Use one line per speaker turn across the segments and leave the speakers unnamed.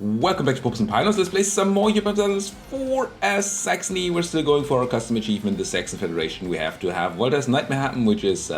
Welcome back to Popes and Pilots. Let's play some more Europa Universalis IV as Saxony. We're still going for our custom achievement, the Saxon Federation. We have to have Voltaire's Nightmare happen, which is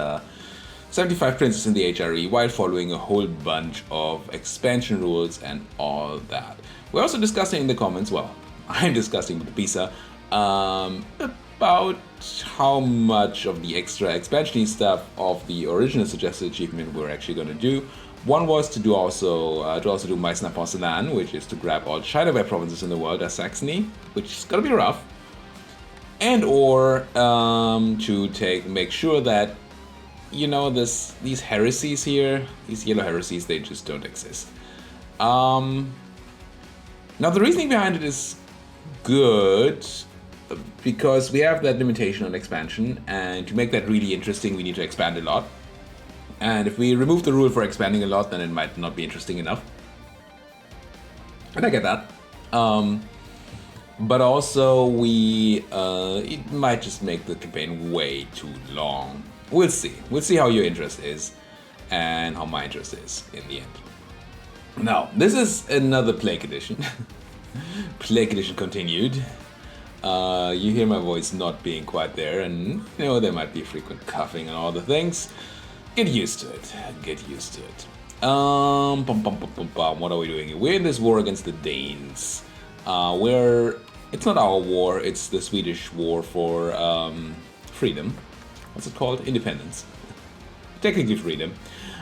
75 princes in the HRE, while following a whole bunch of expansion rules and all that. We're also discussing in the comments, well, I'm discussing with Pisa, about how much of the extra expansion stuff of the original suggested achievement we're actually going to do. One was to do Meissner Porcelain, which is to grab all Chinaware provinces in the world as Saxony, which is gonna be rough, and or to make sure that these heresies here, these yellow heresies, they just don't exist. Now the reasoning behind it is good because we have that limitation on expansion, and to make that really interesting, we need to expand a lot. And if we remove the rule for expanding a lot, then it might not be interesting enough. And I get that. But also, it might just make the campaign way too long. We'll see. We'll see how your interest is and how my interest is in the end. Now, this is another Plague Edition. Plague Edition continued. You hear my voice not being quite there, and there might be frequent coughing and all the things. Get used to it. Get used to it. What are we doing here? We're in this war against the Danes. It's not our war, it's the Swedish war for freedom. What's it called? Independence. Technically freedom.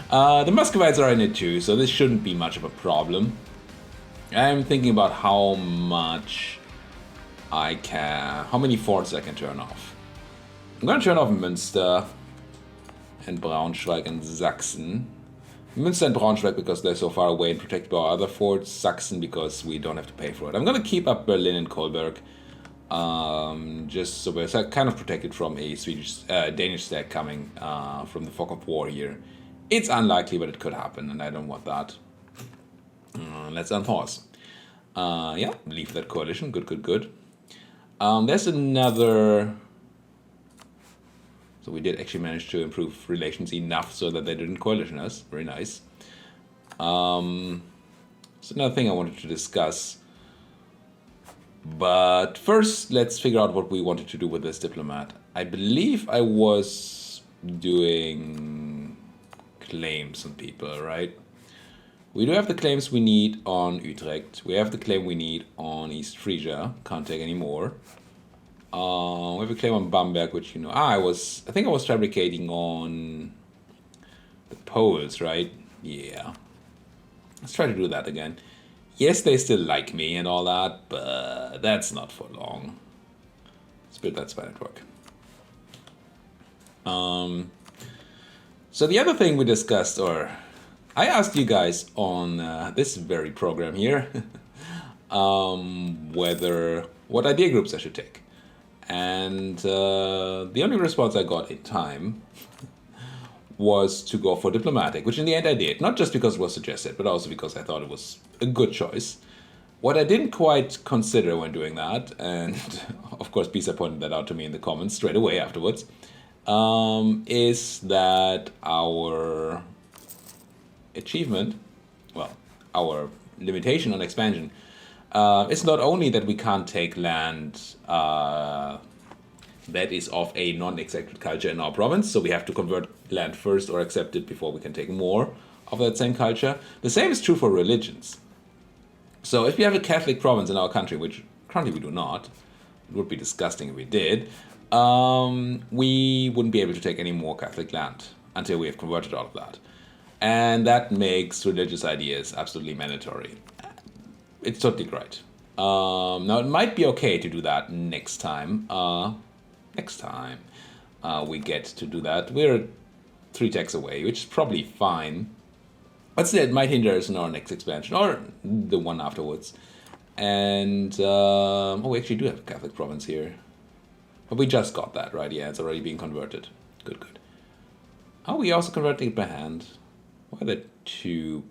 The Muscovites are in it too, so this shouldn't be much of a problem. I'm thinking about how many forts I can turn off. I'm gonna turn off Münster and Braunschweig and Saxon. Münster and Braunschweig because they're so far away and protected by our other forts. Saxon because we don't have to pay for it. I'm gonna keep up Berlin and Kolberg, just so we're kind of protected from a Danish stack coming from the fog of war here. It's unlikely, but it could happen, and I don't want that. Let's unpause. Leave that coalition. Good. There's another. So we did actually manage to improve relations enough so that they didn't coalition us. Very nice. It's another thing I wanted to discuss. But first, let's figure out what we wanted to do with this diplomat. I believe I was doing claims on people, right? We do have the claims we need on Utrecht. We have the claim we need on East Frisia. Can't take any more. We have a claim on Bamberg, which I think I was fabricating on the Poles, right? Yeah. Let's try to do that again. Yes, they still like me and all that, but that's not for long. Let's build that spy network. So the other thing we discussed, or I asked you guys on this very program here, what idea groups I should take. And the only response I got in time was to go for diplomatic, which in the end I did. Not just because it was suggested, but also because I thought it was a good choice. What I didn't quite consider when doing that, and of course Pisa pointed that out to me in the comments straight away afterwards, is that our achievement, our limitation on expansion, it's not only that we can't take land that is of a non-accepted culture in our province, so we have to convert land first or accept it before we can take more of that same culture. The same is true for religions. So if we have a Catholic province in our country, which currently we do not, it would be disgusting if we did, we wouldn't be able to take any more Catholic land until we have converted all of that. And that makes religious ideas absolutely mandatory. It's totally great. Now, it might be okay to do that next time. We get to do that. We're 3 techs away, which is probably fine. But still, it might hinder us in our next expansion, or the one afterwards. And, we actually do have a Catholic province here. But we just got that, right? Yeah, it's already being converted. Good. Are we also converting it by hand? Why are there 2...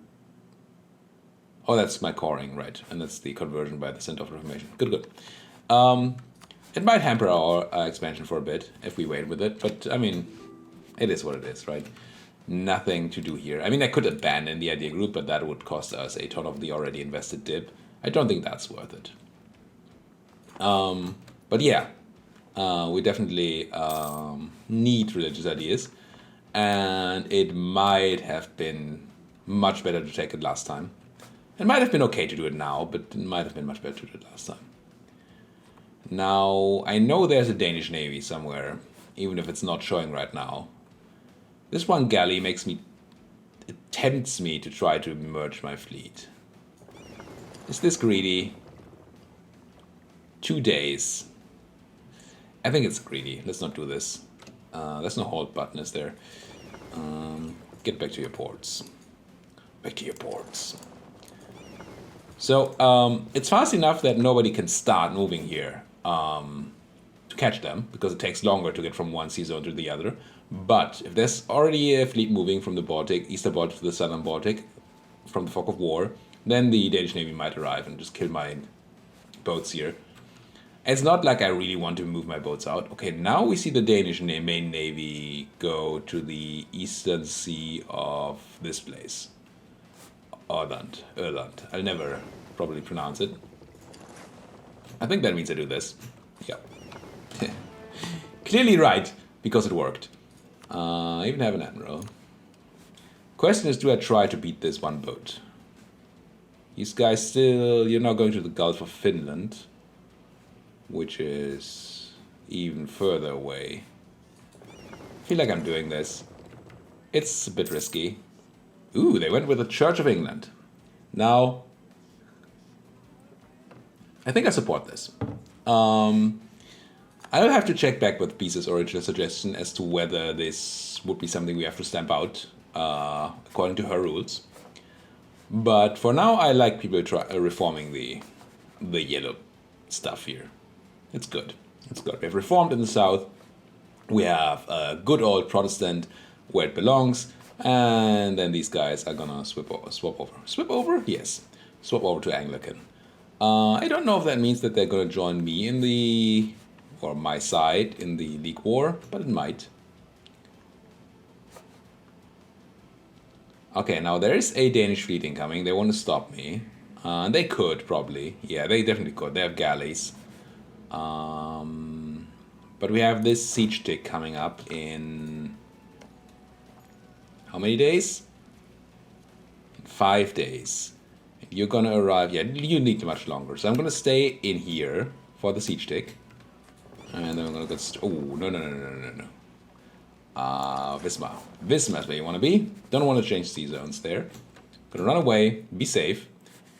Oh, that's my coring, right? And that's the conversion by the Center of Reformation. Good. It might hamper our expansion for a bit if we wait with it, but I mean, it is what it is, right? Nothing to do here. I mean, I could abandon the idea group, but that would cost us a ton of the already invested dip. I don't think that's worth it. But yeah, we definitely need religious ideas. And it might have been much better to take it last time. It might have been okay to do it now, but it might have been much better to do it last time. Now, I know there's a Danish navy somewhere, even if it's not showing right now. This one galley it tempts me to try to merge my fleet. Is this greedy? 2 days. I think it's greedy. Let's not do this. There's no hold button, is there? Get back to your ports. Back to your ports. So, it's fast enough that nobody can start moving here to catch them, because it takes longer to get from one sea zone to the other. But if there's already a fleet moving from the Baltic, Eastern Baltic to the Southern Baltic, from the fog of war, then the Danish Navy might arrive and just kill my boats here. It's not like I really want to move my boats out. Okay, now we see the Danish main navy go to the eastern sea of this place. Öland. I'll never probably pronounce it. I think that means I do this. Yeah. Clearly right, because it worked. I even have an admiral. Question is, do I try to beat this one boat? These guys still... You're now going to the Gulf of Finland, which is even further away. I feel like I'm doing this. It's a bit risky. Ooh, they went with the Church of England. Now, I think I support this. I'll have to check back with Pisa's original suggestion as to whether this would be something we have to stamp out according to her rules. But for now, I like people reforming the yellow stuff here. It's good. It's good. We have reformed in the south. We have a good old Protestant where it belongs. And then these guys are gonna swap over. Swap over? Yes. Swap over to Anglican. I don't know if that means that they're gonna join me in the... or my side in the League War, but it might. Okay, now there is a Danish fleet incoming. They want to stop me. They could, probably. Yeah, they definitely could. They have galleys. But we have this siege tick coming up in... how many days? 5 days. You're gonna arrive... Yeah, you need much longer. So I'm gonna stay in here for the siege tick. And then we're gonna go... oh, no. Wismar. Wismar is where you want to be. Don't want to change sea zones there. Gonna run away, be safe.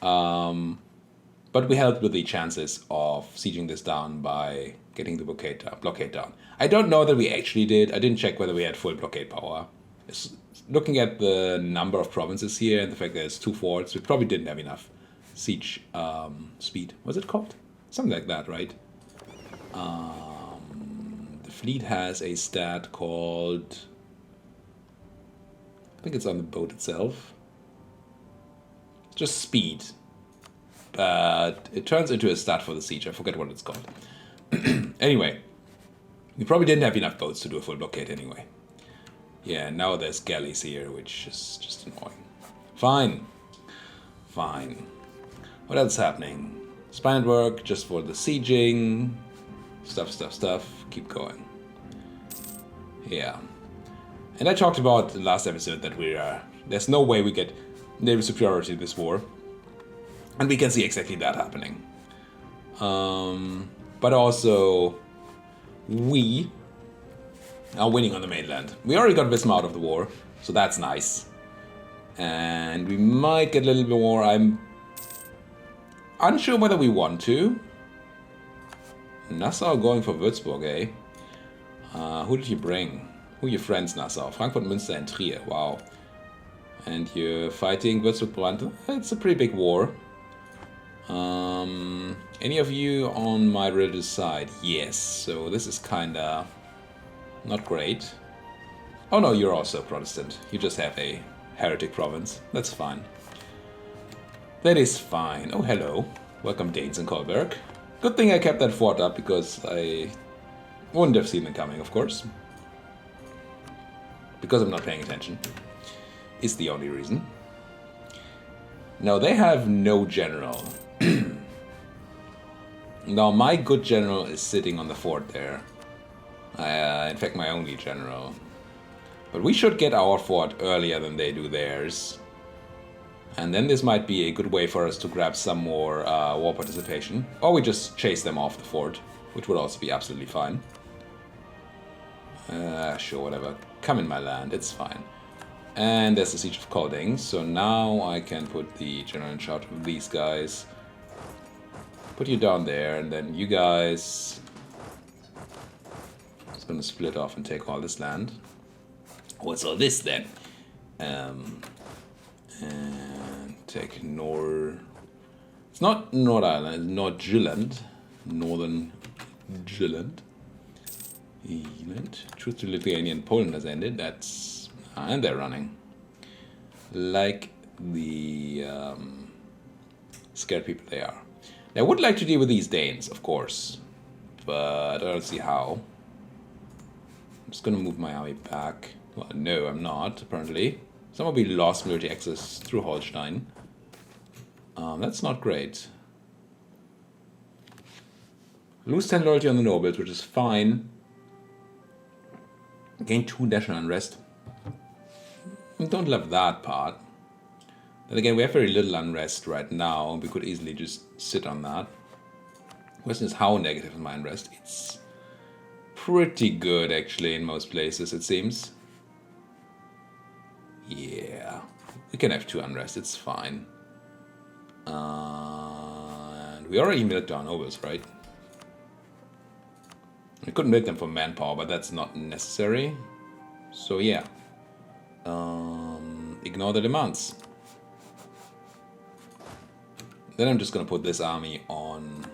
But we helped with the chances of sieging this down by getting the blockade down. I don't know that we actually did. I didn't check whether we had full blockade power. Looking at the number of provinces here and the fact that there's 2 forts, we probably didn't have enough siege speed. What's it called? Something like that, right? The fleet has a stat called... I think it's on the boat itself. Just speed. But it turns into a stat for the siege. I forget what it's called. Anyway, we probably didn't have enough boats to do a full blockade anyway. Yeah, now there's galleys here, which is just annoying. Fine. What else is happening? Spy network, just for the sieging. Stuff. Keep going. Yeah. And I talked about the last episode that there's no way we get naval superiority in this war. And we can see exactly that happening. But also, we are winning on the mainland. We already got Wismar out of the war, so that's nice. And we might get a little bit more. I'm unsure whether we want to. Nassau going for Würzburg, eh? Who did you bring? Who are your friends, Nassau? Frankfurt, Münster, and Trier. Wow. And you're fighting Würzburg-Brand. It's a pretty big war. Any of you on my religious side? Yes. So this is kinda not great. Oh no, you're also Protestant. You just have a heretic province. That's fine. That is fine. Oh, hello. Welcome, Danes and Kolberg. Good thing I kept that fort up, because I wouldn't have seen it coming, of course. because I'm not paying attention, is the only reason. Now, they have no general. Now, my good general is sitting on the fort there. In fact, my only general. But we should get our fort earlier than they do theirs. And then this might be a good way for us to grab some more war participation. Or we just chase them off the fort, which would also be absolutely fine. Sure, whatever. Come in my land, it's fine. And there's the Siege of Kolding, so now I can put the general in charge of these guys. Put you down there, and then you guys... Just gonna split off and take all this land. What's all this then? And take It's not North Ireland, it's North Jylland. Northern Jylland. Truth to Lithuania and Poland has ended, that's... and they're running. Like the scared people they are. I would like to deal with these Danes, of course. But I don't see how. I'm just gonna move my army back. Well, no, I'm not, apparently. Some of you lost military access through Holstein. That's not great. Lose 10 loyalty on the nobles, which is fine. Gain 2 national unrest. I don't love that part. Then again, we have very little unrest right now. We could easily just sit on that. Question is, how negative is my unrest? It's pretty good, actually, in most places, it seems. Yeah. We can have 2 unrest, it's fine. And we already milked our nobles, right? We couldn't milk them for manpower, but that's not necessary. So yeah. Ignore the demands. Then I'm just gonna put this army on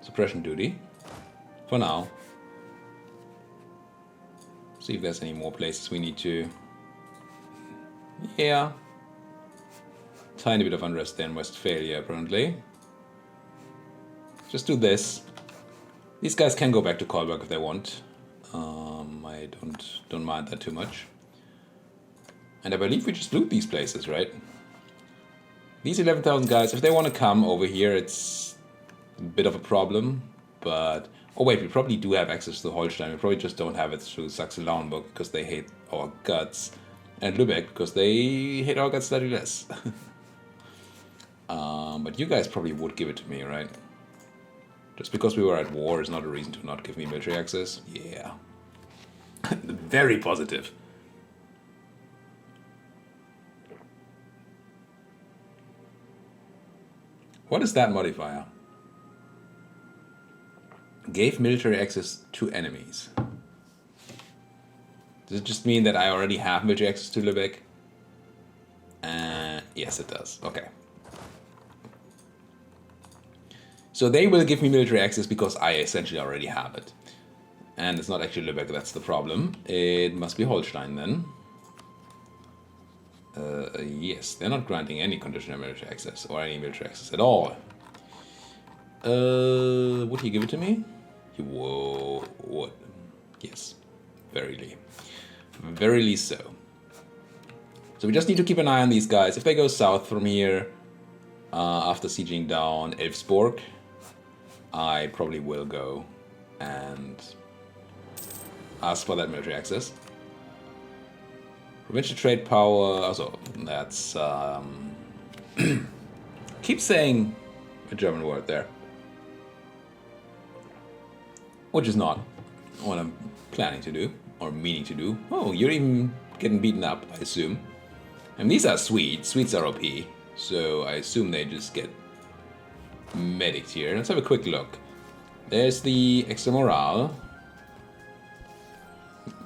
suppression duty. For now. See if there's any more places we need to... Yeah. Tiny bit of unrest there in Westphalia, apparently. Just do this. These guys can go back to Kolberg if they want. I don't mind that too much. And I believe we just loot these places, right? These 11,000 guys, if they want to come over here, it's a bit of a problem. But... oh wait, we probably do have access to Holstein. We probably just don't have it through Saxe-Lauenburg because they hate our guts. And Lübeck because they hate our guts slightly less. But you guys probably would give it to me, right? Just because we were at war is not a reason to not give me military access. Yeah. Very positive. What is that modifier? Gave military access to enemies. Does it just mean that I already have military access to Lübeck? Yes, it does. Okay. So they will give me military access because I essentially already have it. And it's not actually Lübeck, that's the problem. It must be Holstein then. Yes, they're not granting any conditional military access or any military access at all. Would he give it to me? Whoa, what? Yes, verily. Verily so. So we just need to keep an eye on these guys. If they go south from here, after sieging down Elfsborg, I probably will go and ask for that military access. Provincial trade power, also, that's, keep saying a German word there. Which is not what I'm planning to do, or meaning to do. Oh, you're even getting beaten up, I assume. And these are Swedes. Swedes are OP, so I assume they just get medicked here. Let's have a quick look. There's the extra morale.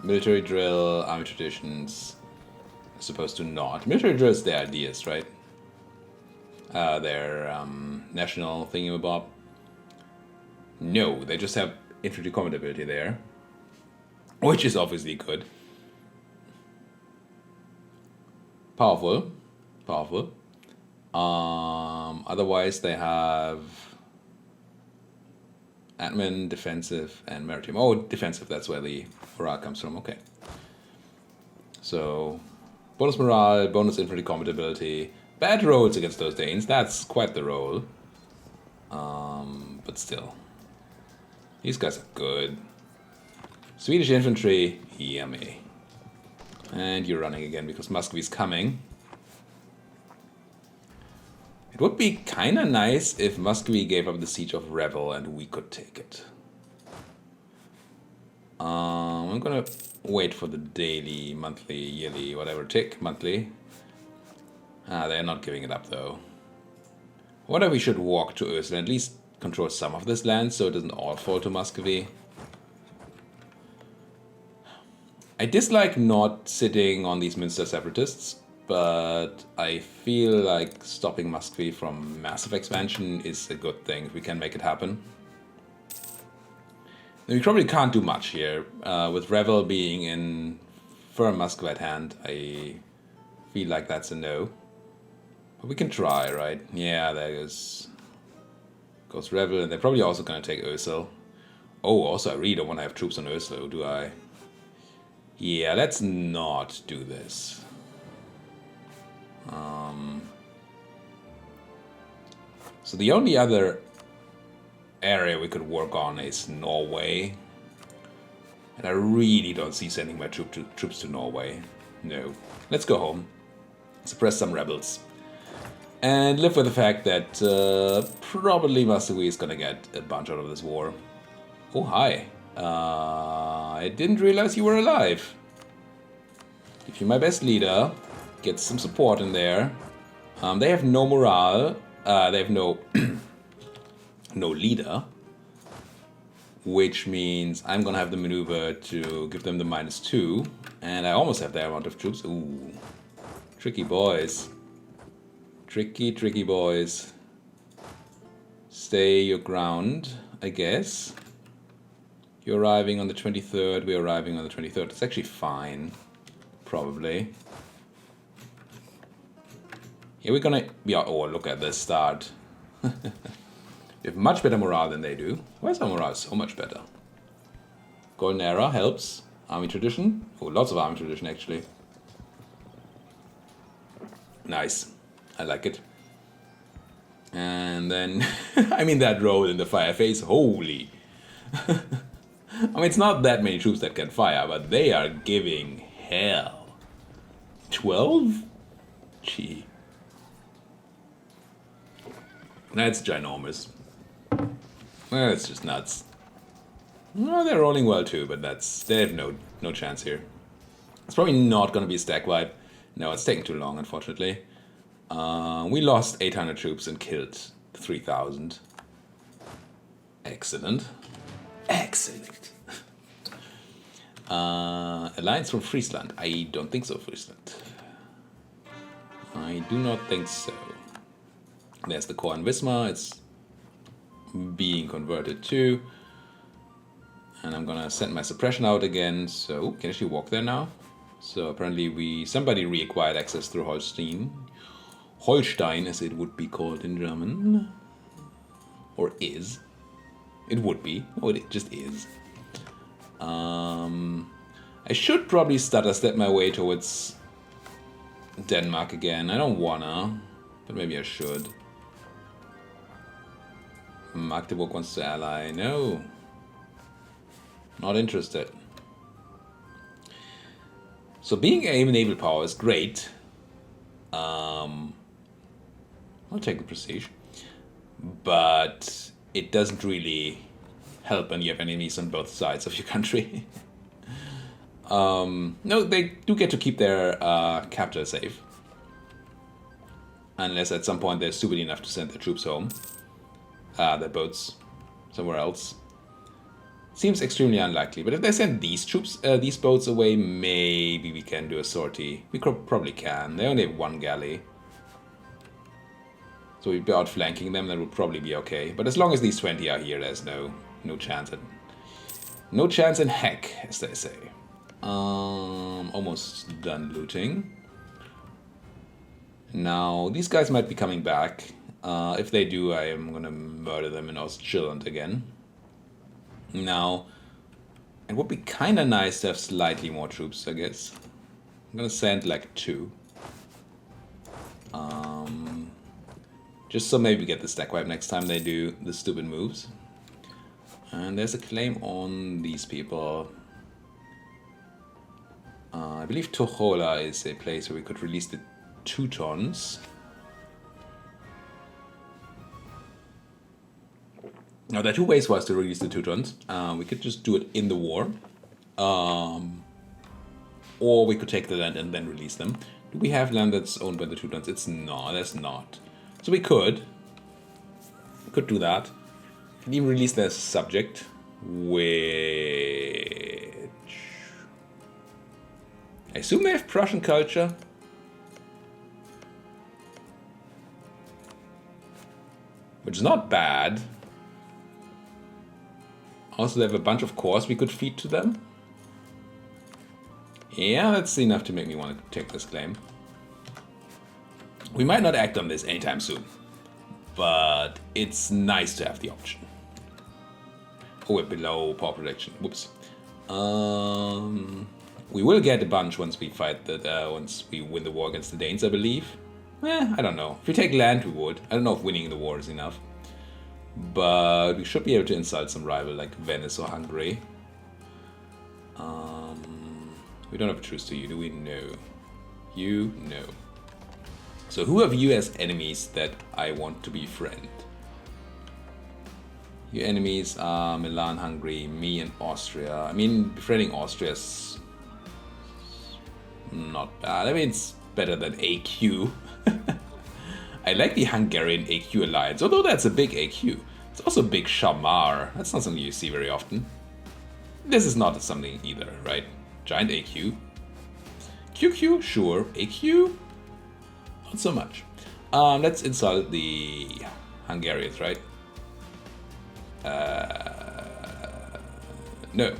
Military drill, army traditions. Supposed to not. Military drill is their ideas, right? Their national thingamabob. No, they just have infantry combat ability there, which is obviously good. Powerful, powerful. Otherwise, they have admin, defensive, and maritime. Oh, defensive. That's where the morale comes from. Okay. So, bonus morale, bonus infantry combat ability. Bad rolls against those Danes, that's quite the roll. But still. These guys are good. Swedish infantry, yummy. And you're running again because Muscovy's coming. It would be kinda nice if Muscovy gave up the siege of Revel and we could take it. I'm gonna wait for the daily, monthly, yearly, whatever tick, monthly. They're not giving it up though. What if we should walk to Ursula and at least control some of this land so it doesn't all fall to Muscovy? I dislike not sitting on these Münster separatists, but I feel like stopping Muscovy from massive expansion is a good thing if we can make it happen. We probably can't do much here. With Revel being in firm Muscovite hand, I feel like that's a no. But we can try, right? Yeah, there goes Revel, and they're probably also going to take Ursel. Oh, also I really don't want to have troops on Ursel, do I? Yeah, let's not do this. So the only other area we could work on is Norway. And I really don't see sending my troops to Norway. No. Let's go home. Suppress some rebels. And live with the fact that probably Muscovy is gonna get a bunch out of this war. Oh, hi. I didn't realize you were alive. Give you my best leader. Get some support in there. They have no morale. They have no no leader, which means I'm gonna have the maneuver to give them the -2, and I almost have their amount of troops. Ooh, tricky boys. Tricky boys. Stay your ground, I guess. You're arriving on the 23rd, we're arriving on the 23rd. It's actually fine, probably. Yeah, we're gonna... Yeah, oh, look at this start. We have much better morale than they do. Why is our morale so much better? Golden Era helps. Army tradition. Oh, lots of army tradition, actually. Nice. I like it. And then... I mean, that roll in the fire phase. Holy... I mean, it's not that many troops that can fire, but they are giving hell. 12? Gee. That's ginormous. Well, it's just nuts. Well, they're rolling well too, but they have no chance here. It's probably not going to be a stack wipe. No, it's taking too long, unfortunately. We lost 800 troops and killed 3,000. Excellent. Excellent. Alliance from Friesland. I don't think so, Friesland. I do not think so. There's the core in Wismar. It's being converted too. And I'm gonna send my suppression out again. So, can I actually walk there now? So apparently somebody reacquired access through Holstein. Holstein, as it would be called in German. Or is. It would be. Oh, it just is. I should probably stutter step my way towards Denmark again. I don't wanna, but maybe I should. Magdeburg wants to ally. No. Not interested. So being a naval power is great. I'll take the prestige. But it doesn't really help when you have enemies on both sides of your country. No, they do get to keep their capital safe. Unless at some point they're stupid enough to send their troops home. Their boats somewhere else. Seems extremely unlikely, but if they send these troops, these boats away, maybe we can do a sortie. We probably can. They only have one galley. So we'd be outflanking them, that would probably be okay. But as long as these 20 are here, there's no chance no chance in heck, as they say. Almost done looting. Now, these guys might be coming back. If they do, I am gonna murder them in Ostjylland again. Now, it would be kinda nice to have slightly more troops, I guess. gonna send like 2. Just so maybe we get the stack wipe next time they do the stupid moves. And there's a claim on these people. I believe Tochola is a place where we could release the Teutons. Now, there are 2 ways for us to release the Teutons. We could just do it in the war. Or we could take the land and then release them. Do we have land that's owned by the Teutons? It's not. That's not. So we could. We could do that. We can even release their subject. Which... I assume they have Prussian culture. Which is not bad. Also, they have a bunch of cores we could feed to them. Yeah, that's enough to make me want to take this claim. We might not act on this anytime soon, but it's nice to have the option. Oh, we're below power protection. Whoops. We will get a bunch once we fight once we win the war against the Danes, I believe. I don't know. If we take land, we would. I don't know if winning the war is enough. But we should be able to insult some rival like Venice or Hungary. We don't have a truce to you, do we? No. You? No. So who have you as enemies that I want to befriend? Your enemies are Milan, Hungary, me and Austria. I mean, befriending Austria is not bad. I mean, it's better than AQ. I like the Hungarian AQ alliance, although that's a big AQ. It's also a big Shamar. That's not something you see very often. This is not something either, right? Giant AQ. QQ, sure. AQ, not so much. Let's insult the Hungarians, right? No.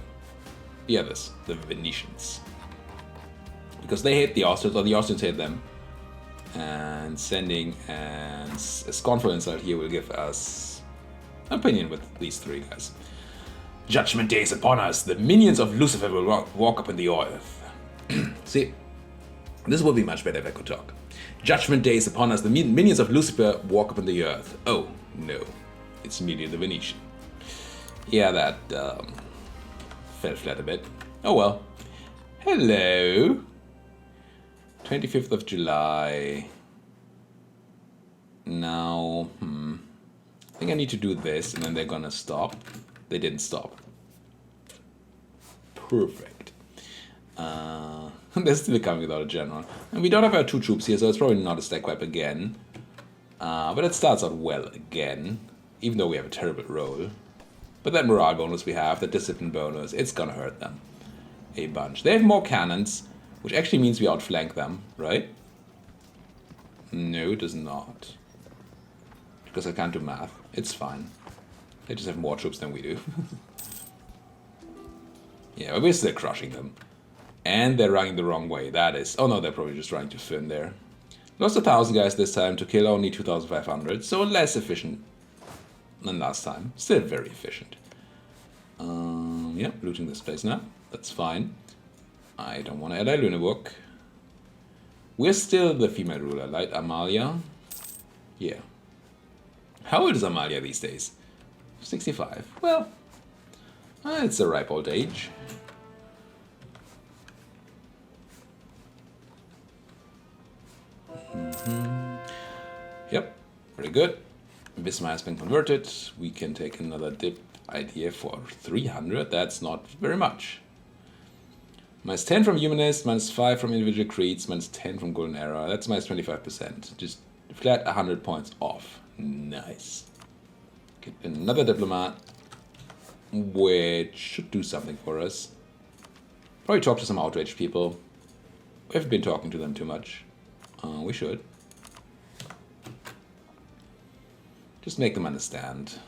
The others, the Venetians. Because they hate the Austrians, or the Austrians hate them. And sending a scornful insult here will give us opinion with these 3 guys. Judgment Day is upon us. The minions of Lucifer will walk up in the earth. See, this would be much better if I could talk. Judgment Day is upon us. The minions of Lucifer walk up in the earth. Oh, no. It's merely the Venetian. Yeah, that fell flat a bit. Oh well. Hello. 25th of July. Now, I think I need to do this, and then they're gonna stop. They didn't stop. Perfect. They're still coming without a general. And we don't have our 2 troops here, so it's probably not a stack wipe again. But it starts out well again, even though we have a terrible roll. But that morale bonus we have, that discipline bonus, it's gonna hurt them a bunch. They have more cannons, which actually means we outflank them, right? No, it does not. Because I can't do math. It's fine. They just have more troops than we do. Yeah, but we're still crushing them. And they're running the wrong way. That is... Oh no, they're probably just trying to fin there. Lost 1,000 guys this time to kill only 2,500. So less efficient than last time. Still very efficient. Yeah, looting this place now. That's fine. I don't want to add a Lüneburg. We're still the female ruler, right? Amalia? Yeah. How old is Amalia these days? 65. Well, it's a ripe old age. Yep, very good. Bismarck has been converted. We can take another dip idea for 300. That's not very much. Minus 10 from humanist, minus 5 from individual creeds, minus 10 from golden era. That's minus 25%. Just flat 100 points off. Nice. Get another diplomat, which should do something for us. Probably talk to some outraged people. We haven't been talking to them too much. We should. Just make them understand.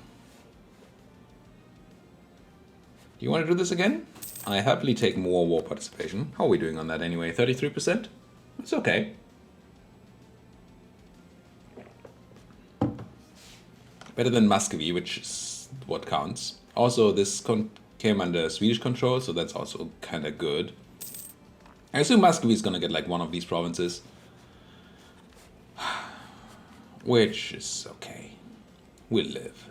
Do you want to do this again? I happily take more war participation. How are we doing on that anyway? 33%? It's okay. Better than Muscovy, which is what counts. Also, this came under Swedish control, so that's also kind of good. I assume Muscovy is gonna get like one of these provinces. Which is okay. We'll live.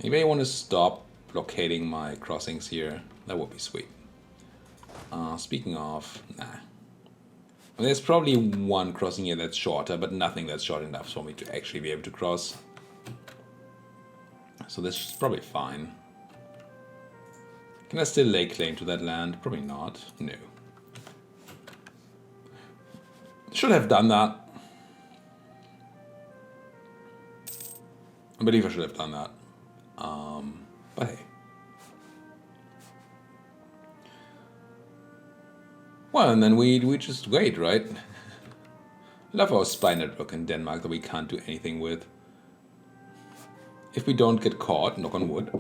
Anybody want to stop blockading my crossings here? That would be sweet. Speaking of, nah. There's probably one crossing here that's shorter, but nothing that's short enough for me to actually be able to cross. So this is probably fine. Can I still lay claim to that land? Probably not. No. Should have done that. I believe I should have done that. But hey. Well, and then we just wait, right? Love our spy network in Denmark that we can't do anything with. If we don't get caught, knock on wood,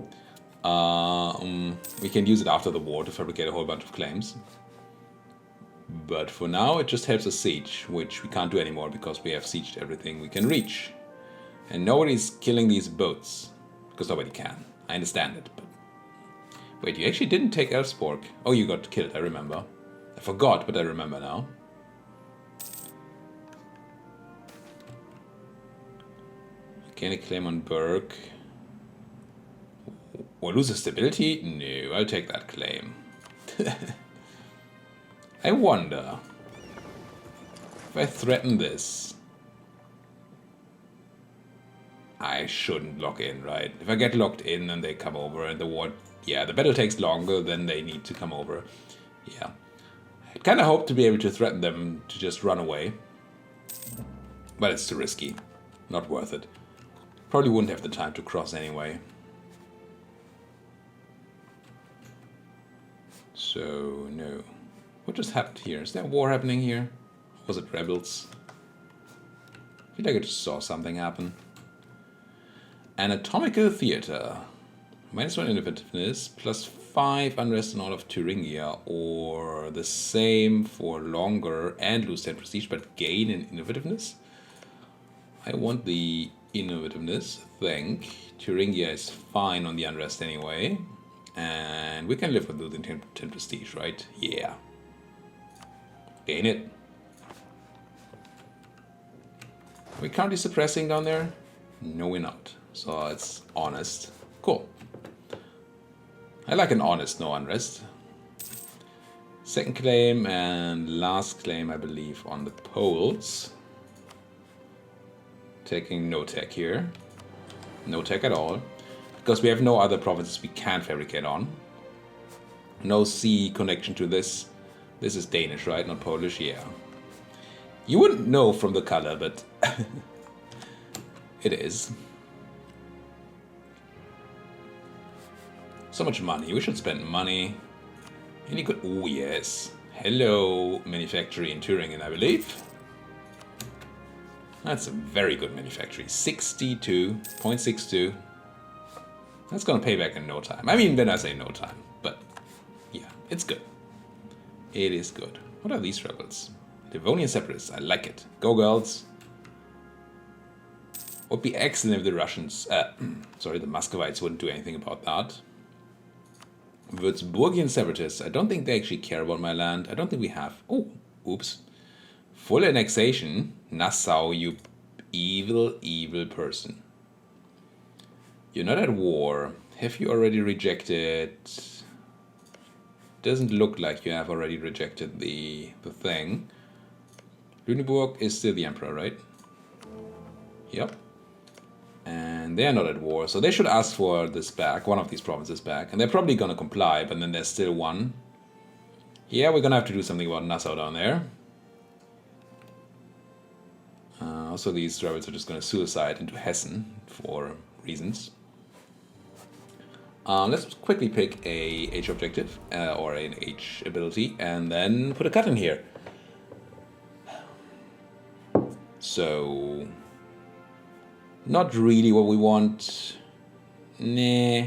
we can use it after the war to fabricate a whole bunch of claims. But for now, it just helps us siege, which we can't do anymore because we have sieged everything we can reach. And nobody's killing these boats, because nobody can. I understand it, but... Wait, you actually didn't take Elfsborg. Oh, you got killed, I remember. I forgot, but I remember now. Can I claim on Berg? Or lose a stability? No, I'll take that claim. I wonder if I threaten this. I shouldn't lock in, right? If I get locked in and they come over and the war... Yeah, the battle takes longer, then they need to come over. Yeah. I kind of hope to be able to threaten them to just run away. But it's too risky. Not worth it. Probably wouldn't have the time to cross anyway. So, no. What just happened here? Is there a war happening here? Or was it rebels? I feel like I just saw something happen. Anatomical theater. -1 innovativeness, +5 unrest in all of Thuringia, or the same for longer and lose 10 prestige but gain in innovativeness. I want the innovativeness, I think. Thuringia is fine on the unrest anyway. And we can live with losing 10 prestige, right? Yeah. Gain it. Are we currently suppressing down there? No, we're not. So it's honest. Cool. I like an honest no unrest. Second claim and last claim, I believe, on the Poles. Taking no tech here. No tech at all. Because we have no other provinces we can fabricate on. No sea connection to this. This is Danish, right? Not Polish? Yeah. You wouldn't know from the color, but it is. So much money. We should spend money. Any good... Oh, yes. Hello, manufactory in Thuringen, I believe. That's a very good manufactory. 62.62. That's gonna pay back in no time. I mean, when I say no time, but yeah, it's good. It is good. What are these rebels? Livonian separatists. I like it. Go, girls. Would be excellent if the Russians, sorry, the Muscovites wouldn't do anything about that. Würzburgian separatists. I don't think they actually care about my land. I don't think we have. Oh, oops. Full annexation. Nassau, you evil, evil person. You're not at war. Have you already rejected... Doesn't look like you have already rejected the thing. Lüneburg is still the emperor, right? Yep. And they're not at war, so they should ask for this back, one of these provinces back. And they're probably gonna comply, but then there's still one. Yeah, we're gonna have to do something about Nassau down there. Also, these rebels are just gonna suicide into Hessen for reasons. Let's quickly pick a H objective, or an H ability, and then put a cut in here. So, not really what we want. Nah.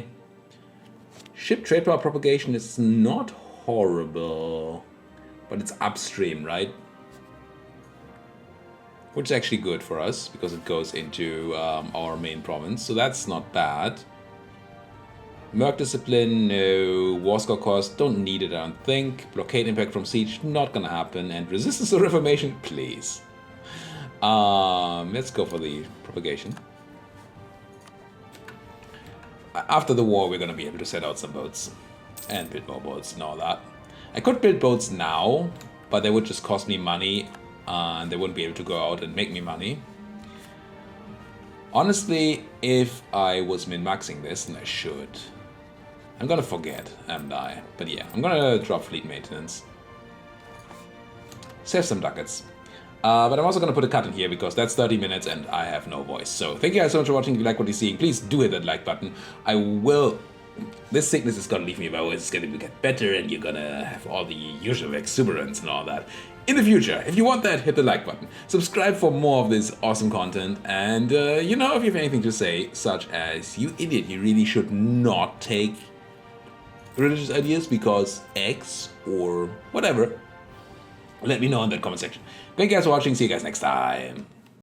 Ship trade power propagation is not horrible, but it's upstream, right? Which is actually good for us, because it goes into our main province, so that's not bad. Merc Discipline, no. War Score cost, don't need it, I don't think. Blockade impact from siege, not gonna happen. And resistance to reformation, please. Let's go for the propagation. After the war, we're gonna be able to set out some boats. And build more boats and all that. I could build boats now, but they would just cost me money. And they wouldn't be able to go out and make me money. Honestly, if I was min-maxing this, and I should, I'm gonna forget and die. But yeah, I'm gonna drop fleet maintenance. Save some ducats. But I'm also gonna put a cut in here because that's 30 minutes and I have no voice. So thank you guys so much for watching. If you like what you're seeing, please do hit that like button. I will... This sickness is gonna leave me, my voice is gonna get better and you're gonna have all the usual exuberance and all that. In the future, if you want that, hit the like button. Subscribe for more of this awesome content. And, you know, if you have anything to say, such as, you idiot, you really should not take religious ideas because X or whatever, let me know in the comment section. Thank you guys for watching. See you guys next time.